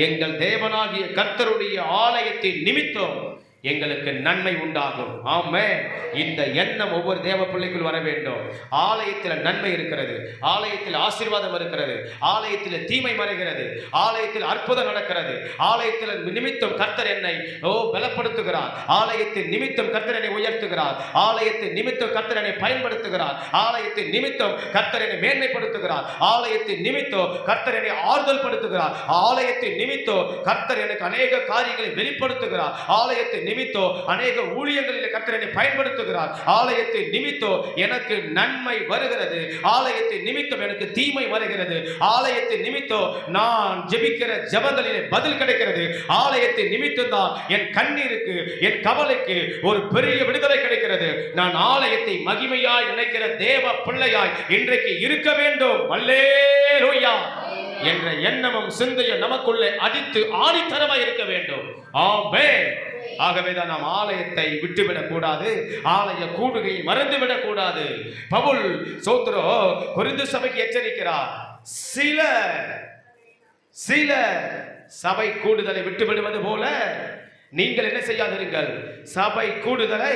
எங்கள் தேவனாகிய கர்த்தருடைய ஆலயத்தின் நிமித்தம் எங்களுக்கு நன்மை உண்டாகும். ஆமென். இந்த எண்ணம் ஒவ்வொரு தேவ பிள்ளைக்குள் வர வேண்டும். ஆலயத்தில் நன்மை இருக்கிறது, ஆலயத்தில் ஆசீர்வாதம் இருக்கிறது, ஆலயத்தில் தீமை மறைகிறது, ஆலயத்தில் அற்புதம் நடக்கிறது, ஆலயத்தில் நிமித்தம் கர்த்தர் என்னை பலப்படுத்துகிறார், ஆலயத்தின் நிமித்தம் கர்த்தர் என்னை உயர்த்துகிறார், ஆலயத்தின் நிமித்தம் கர்த்தர் என்னை பயன்படுத்துகிறார், ஆலயத்தின் நிமித்தம் கர்த்தர் என்னை மேன்மைப்படுத்துகிறார், ஆலயத்தின் நிமித்தம் கர்த்தர் என்னை ஆறுதல் படுத்துகிறார், ஆலயத்தின் நிமித்தம் கர்த்தர் எனக்கு அநேக காரியங்களை வெளிப்படுத்துகிறார், ஆலயத்தின் நிமித்தோ அநேக ஊழியங்களில் கர்த்தர் என்னை பயன்படுத்துகிறார், ஆலயத்தின் நிமித்தோ எனக்கு நன்மை வருகிறது, ஆலயத்தின் நிமித்தம் எனக்கு தீமை வருகிறது, ஆலயத்தின் நிமித்தோ நான் ஜெபிக்கிற ஜெபங்களிலே பதில் கிடைக்கிறது, ஆலயத்தின் நிமித்தம் தான் என் கண்ணீருக்கு என் கவலைக்கு ஒரு பெரிய விடுதலை கிடைக்கிறது. நான் ஆலயத்தை மகிமையாய் நினைக்கிற தேவ பிள்ளையாய் இன்றைக்கு இருக்க வேண்டும். அல்லேலூயா என்ற எண்ணமும் சிந்தையும் நமக்குள்ளே அடித்து ஆணித்தரமாய் இருக்க வேண்டும். ஆமென். ஆகவேதான் நாம் ஆலயத்தை விட்டுவிடக் கூடாது, ஆலய கூடுகையை மறந்துவிடக் கூடாது. பவுல் சோத்ரோ கொரிந்து சபைக்கு எச்சரிக்கிறார். சில சபை கூடுதலை விட்டுவிடுவது போல நீங்கள் என்ன செய்யாதிருங்கள், சபை கூடுதலை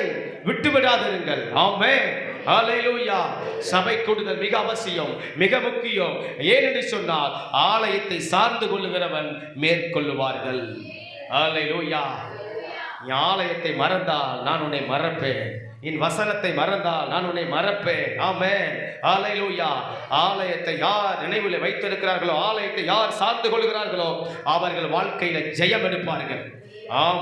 விட்டுவிடாதிருங்கள். ஆமென். ஹல்லேலூயா. சபை கூடுதல் மிக அவசியம், மிக முக்கியம். ஏனென்று சொன்னால் ஆலயத்தை சார்ந்து கொள்ளுகிறவன் மேற்கொள்ளுவார்கள். ஹல்லேலூயா. ஆலயத்தை மறந்தால் நான் உன்னை மறப்பேன், என் வசனத்தை மறந்தால் நான் உன்னை மறப்பேன். ஆமென். ஹல்லேலூயா. ஆலயத்தை யார் நினைவில் வைத்திருக்கிறார்களோ, ஆலயத்தை யார் சார்ந்து கொள்கிறார்களோ அவர்கள் வாழ்க்கையில ஜெயம் எடுப்பார்கள். ஆம்.